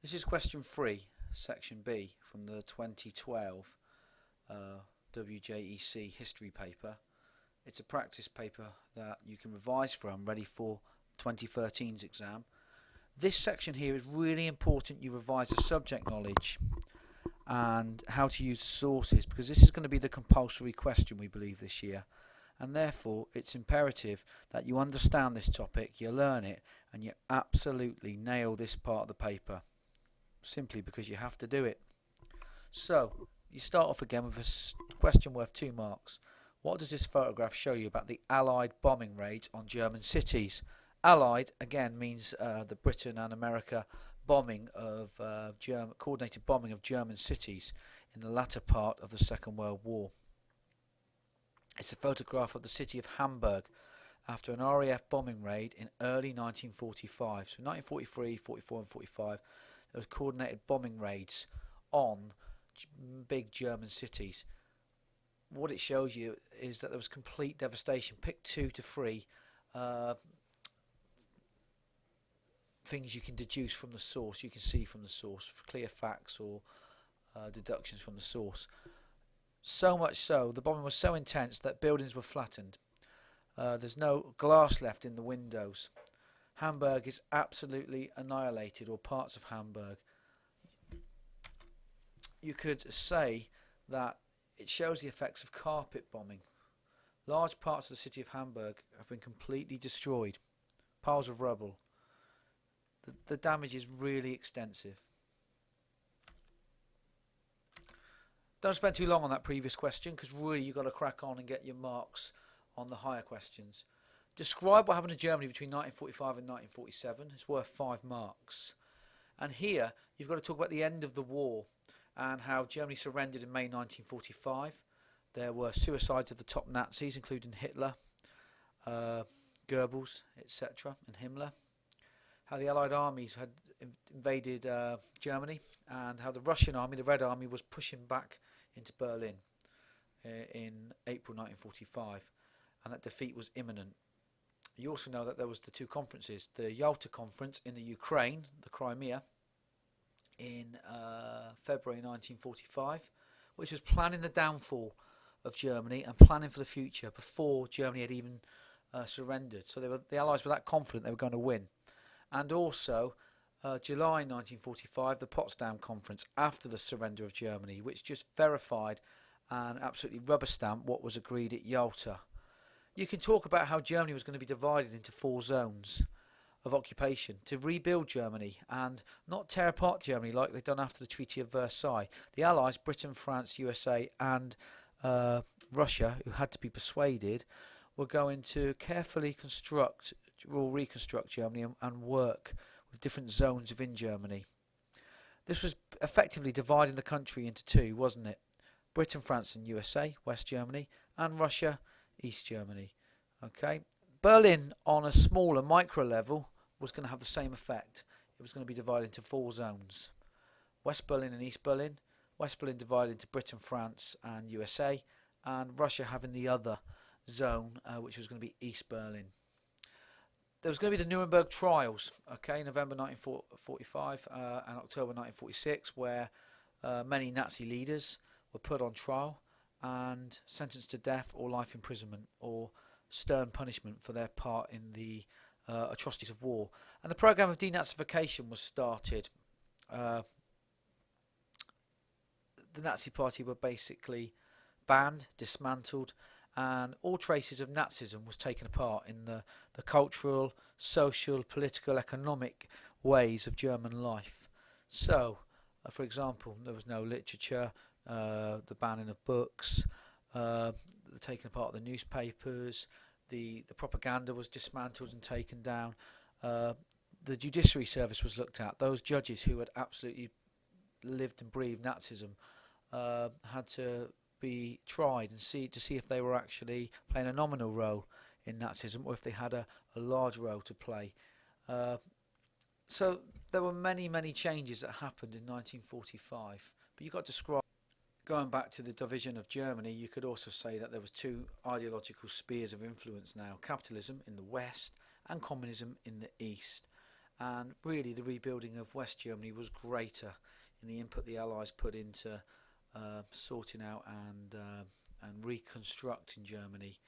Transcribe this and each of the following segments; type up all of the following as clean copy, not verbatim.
This is question 3, section B, from the 2012 uh, WJEC history paper. It's a practice paper that you can revise from, ready for 2013's exam. This section here is really important you revise the subject knowledge and how to use the sources, because this is going to be the compulsory question we believe this year, and therefore it's imperative that you understand this topic, you learn it, and you absolutely nail this part of the paper, simply because you have to do it. So you start off again with a question worth 2 marks. What does this photograph show you about the Allied bombing raids on German cities? Allied again means the Britain and America bombing of coordinated bombing of German cities in the latter part of the Second World War. It's a photograph of the city of Hamburg after an RAF bombing raid in early 1945. So 1943, 44 and 45 there was coordinated bombing raids on big German cities. What it shows you is that there was complete devastation. Pick 2 to 3 things you can deduce from the source, you can see from the source, clear facts or deductions from the source. So much so, the bombing was so intense that buildings were flattened. There's no glass left in the windows. Hamburg is absolutely annihilated, or parts of Hamburg. You could say that it shows the effects of carpet bombing. Large parts of the city of Hamburg have been completely destroyed. Piles of rubble. The damage is really extensive. Don't spend too long on that previous question, because really you've got to crack on and get your marks on the higher questions. Describe what happened to Germany between 1945 and 1947. It's worth 5 marks. And here you've got to talk about the end of the war and how Germany surrendered in May 1945. There were suicides of the top Nazis, including Hitler, Goebbels, etc., and Himmler. How the Allied armies had invaded Germany, and how the Russian army, the Red Army, was pushing back into Berlin in April 1945, and that defeat was imminent. You also know that there was the 2 conferences, the Yalta Conference in the Ukraine, the Crimea, in February 1945, which was planning the downfall of Germany and planning for the future before Germany had even surrendered. So the Allies were that confident they were going to win. And also July 1945, the Potsdam Conference after the surrender of Germany, which just verified and absolutely rubber stamped what was agreed at Yalta. You can talk about how Germany was going to be divided into 4 zones of occupation to rebuild Germany and not tear apart Germany like they'd done after the Treaty of Versailles. The Allies, Britain, France, USA and Russia, who had to be persuaded, were going to carefully construct or reconstruct Germany and work with different zones within Germany. This was effectively dividing the country into 2, wasn't it? Britain, France and USA, West Germany, and Russia, East Germany. Okay. Berlin, on a smaller micro level, was going to have the same effect. It was going to be divided into 4 zones. West Berlin and East Berlin. West Berlin divided into Britain, France and USA, and Russia having the other zone, which was going to be East Berlin. There was going to be the Nuremberg trials, okay, November 1945 and October 1946, where many Nazi leaders were put on trial and sentenced to death or life imprisonment or stern punishment for their part in the atrocities of war. And the program of denazification was started. The Nazi Party were basically banned, dismantled, and all traces of Nazism was taken apart in the cultural, social, political, economic ways of German life. So, for example, there was no literature, the banning of books, the taking apart of the newspapers, the propaganda was dismantled and taken down. The judiciary service was looked at. Those judges who had absolutely lived and breathed Nazism had to be tried and see if they were actually playing a nominal role in Nazism or if they had a large role to play. So there were many changes that happened in 1945. But you got to describe, going back to the division of Germany, you could also say that there was 2 ideological spheres of influence now: capitalism in the West and communism in the East. and really the rebuilding of West Germany was greater in the input the Allies put into sorting out and reconstructing Germany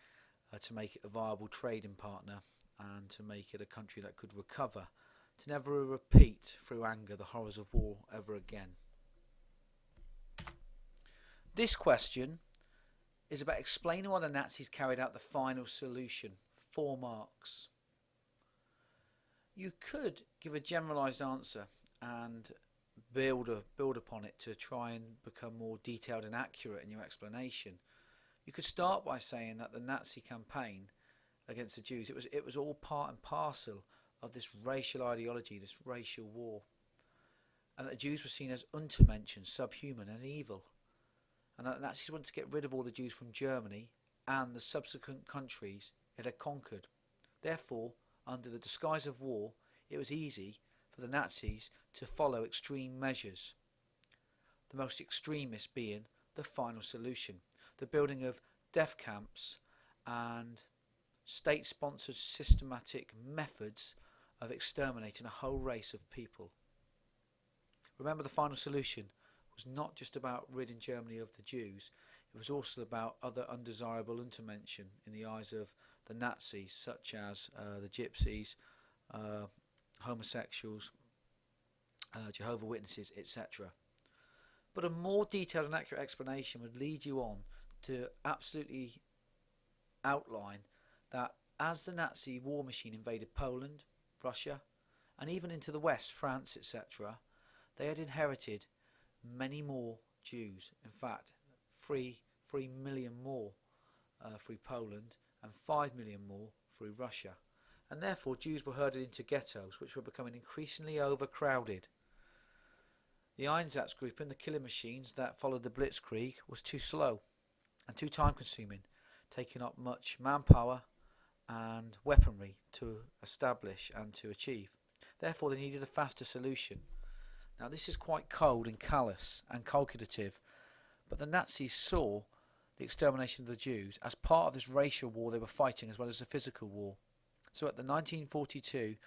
to make it a viable trading partner and to make it a country that could recover, to never repeat through anger the horrors of war ever again. This question is about explaining why the Nazis carried out the final solution. 4 marks. You could give a generalised answer and build upon it to try and become more detailed and accurate in your explanation. You could start by saying that the Nazi campaign against the Jews, it was all part and parcel of this racial ideology, this racial war, and that the Jews were seen as untermenschen, subhuman and evil, and that the Nazis wanted to get rid of all the Jews from Germany and the subsequent countries it had conquered. Therefore, under the disguise of war, it was easy for the Nazis to follow extreme measures, the most extremist being the final solution, the building of death camps and state-sponsored systematic methods of exterminating a whole race of people. Remember, the final solution was not just about ridding Germany of the Jews, it was also about other undesirable untermenschen in the eyes of the Nazis, such as the Gypsies, homosexuals, Jehovah's Witnesses, etc. But a more detailed and accurate explanation would lead you on to absolutely outline that as the Nazi war machine invaded Poland, Russia, and even into the West, France, etc., they had inherited many more Jews. In fact, 3 million more through Poland and 5 million more through Russia. And therefore Jews were herded into ghettos, which were becoming increasingly overcrowded. The Einsatzgruppen and the killing machines that followed the Blitzkrieg was too slow and too time consuming, taking up much manpower and weaponry to establish and to achieve. Therefore they needed a faster solution. Now this is quite cold and callous and calculative, but the Nazis saw the extermination of the Jews as part of this racial war they were fighting, as well as a physical war. So at the January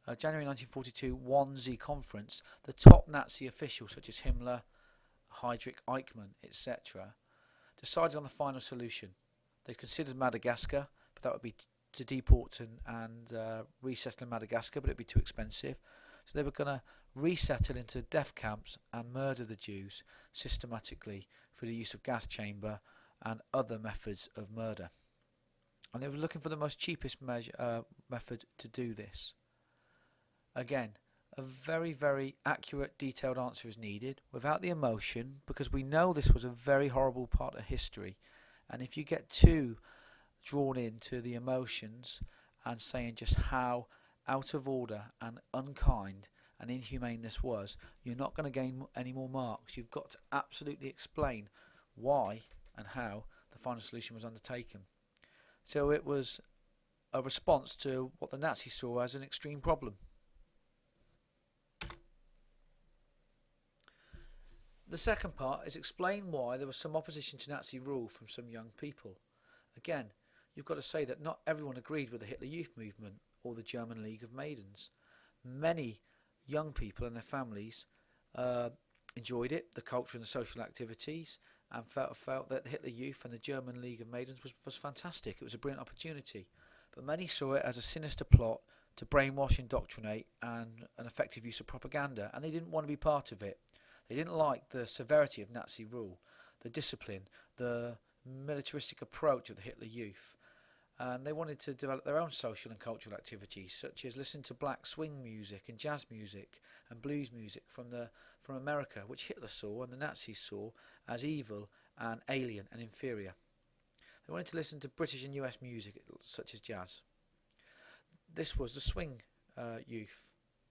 1942 Wannsee conference, the top Nazi officials such as Himmler, Heydrich, Eichmann, etc. decided on the final solution. They considered Madagascar, but that would be to deport and resettle in Madagascar, but it would be too expensive. So they were going to resettle into death camps and murder the Jews systematically through the use of gas chamber and other methods of murder. And they were looking for the most cheapest method to do this. Again, a very, very accurate, detailed answer is needed without the emotion, because we know this was a very horrible part of history. And if you get too drawn into the emotions and saying just how out of order and unkind and inhumane this was, you're not going to gain any more marks. You've got to absolutely explain why and how the final solution was undertaken. So it was a response to what the Nazis saw as an extreme problem. The second part is explain why there was some opposition to Nazi rule from some young people. Again, you've got to say that not everyone agreed with the Hitler Youth Movement or the German League of Maidens. Many young people and their families enjoyed it, the culture and the social activities, and felt that Hitler Youth and the German League of Maidens was fantastic. It was a brilliant opportunity. But many saw it as a sinister plot to brainwash, indoctrinate, and an effective use of propaganda, and they didn't want to be part of it. They didn't like the severity of Nazi rule, the discipline, the militaristic approach of the Hitler Youth. And they wanted to develop their own social and cultural activities, such as listen to black swing music and jazz music and blues music from America, which Hitler saw and the Nazis saw as evil and alien and inferior. They wanted to listen to British and US music, such as jazz. This was the swing youth,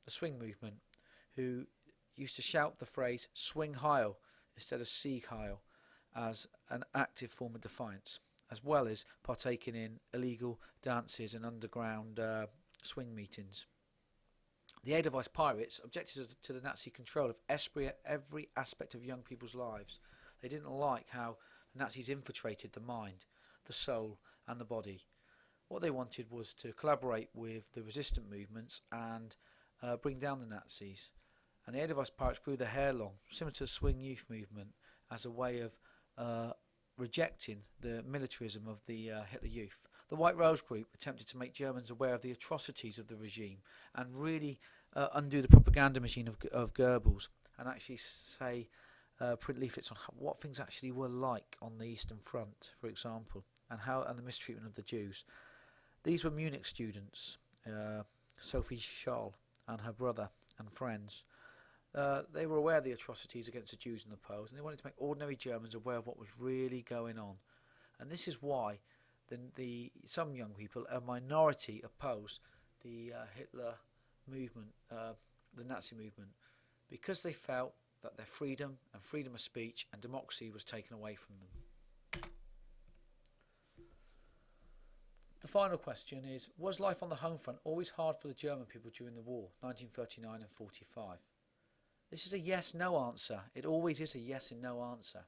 the swing movement, who used to shout the phrase "swing Heil" instead of "Sieg Heil" as an active form of defiance, as well as partaking in illegal dances and underground swing meetings. The Edelweiss pirates objected to the Nazi control of every aspect of young people's lives. They didn't like how the Nazis infiltrated the mind, the soul and the body. What they wanted was to collaborate with the resistant movements and bring down the Nazis. And the Edelweiss pirates grew their hair long, similar to the swing youth movement, as a way of rejecting the militarism of the Hitler Youth. The White Rose Group attempted to make Germans aware of the atrocities of the regime and really undo the propaganda machine of Goebbels, and actually print leaflets on what things actually were like on the Eastern Front, for example, and the mistreatment of the Jews. These were Munich students, Sophie Scholl and her brother and friends. They were aware of the atrocities against the Jews and the Poles, and they wanted to make ordinary Germans aware of what was really going on. And this is why some young people, a minority, opposed the Hitler movement, the Nazi movement, because they felt that their freedom and freedom of speech and democracy was taken away from them. The final question is, was life on the home front always hard for the German people during the war, 1939 and 45? This is a yes-no answer. It always is a yes and no answer.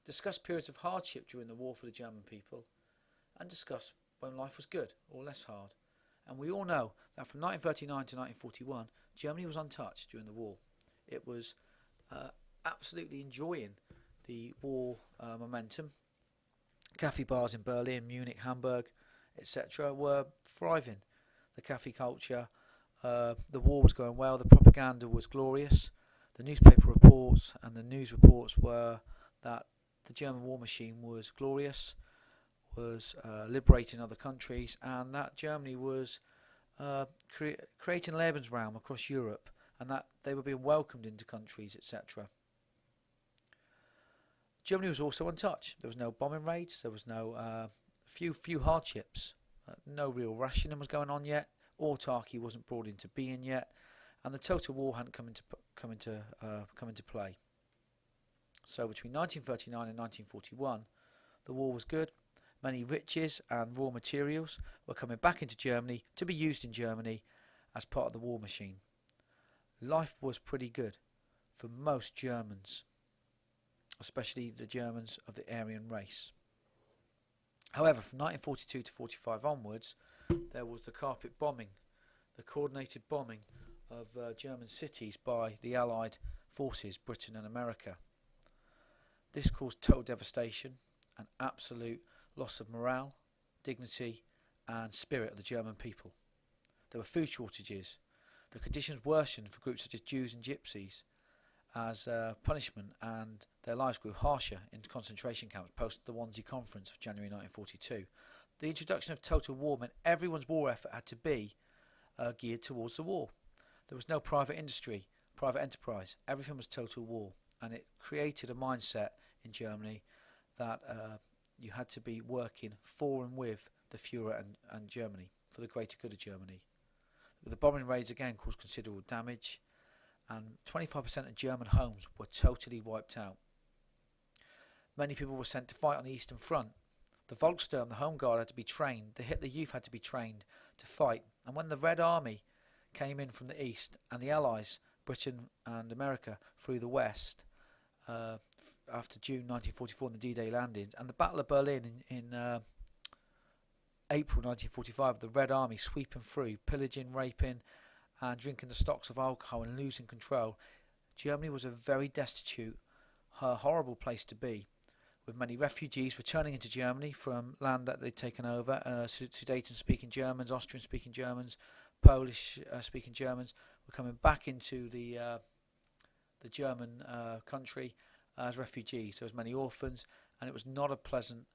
Discuss periods of hardship during the war for the German people, and discuss when life was good or less hard. And we all know that from 1939 to 1941, Germany was untouched during the war. It was absolutely enjoying the war momentum. Cafe bars in Berlin, Munich, Hamburg, etc. were thriving. The cafe culture, the war was going well, the propaganda was glorious. The newspaper reports and the news reports were that the German war machine was glorious, was liberating other countries, and that Germany was creating Lebensraum across Europe, and that they were being welcomed into countries, etc. Germany was also untouched. There was no bombing raids. There was no few hardships. No real rationing was going on yet. Autarky wasn't brought into being yet, and the total war hadn't come into play. So between 1939 and 1941, the war was good. Many riches and raw materials were coming back into Germany to be used in Germany as part of the war machine. Life was pretty good for most Germans, especially the Germans of the Aryan race. However, from 1942 to 45 onwards, there was the carpet bombing, the coordinated bombing of German cities by the Allied forces, Britain and America. This caused total devastation and absolute loss of morale, dignity and spirit of the German people. There were food shortages. The conditions worsened for groups such as Jews and Gypsies as punishment, and their lives grew harsher in concentration camps post the Wannsee Conference of January 1942. The introduction of total war meant everyone's war effort had to be geared towards the war. There was no private industry, private enterprise. Everything was total war, and it created a mindset in Germany that you had to be working for and with the Führer and Germany, for the greater good of Germany. The bombing raids again caused considerable damage, and 25% of German homes were totally wiped out. Many people were sent to fight on the Eastern Front. The Volkssturm, the Home Guard, had to be trained. The Hitler Youth had to be trained to fight. And when the Red Army came in from the east, and the Allies, Britain and America, through the west, after June 1944 and the D-Day landings, and the Battle of Berlin in April 1945, the Red Army sweeping through, pillaging, raping and drinking the stocks of alcohol and losing control, Germany was a very destitute, horrible place to be, with many refugees returning into Germany from land that they'd taken over. Sudeten-speaking Germans, Austrian-speaking Germans, Polish-speaking Germans were coming back into the German country as refugees. There was many orphans, and it was not a pleasant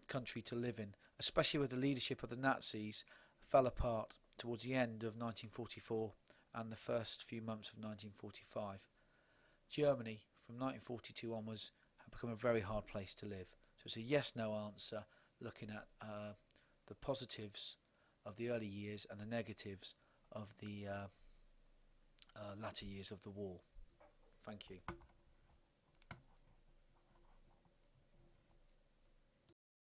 country to live in, especially with the leadership of the Nazis fell apart towards the end of 1944 and the first few months of 1945. Germany, from 1942 onwards, had become a very hard place to live. So it's a yes-no answer, looking at the positives of the early years and the negatives of the latter years of the war. Thank you.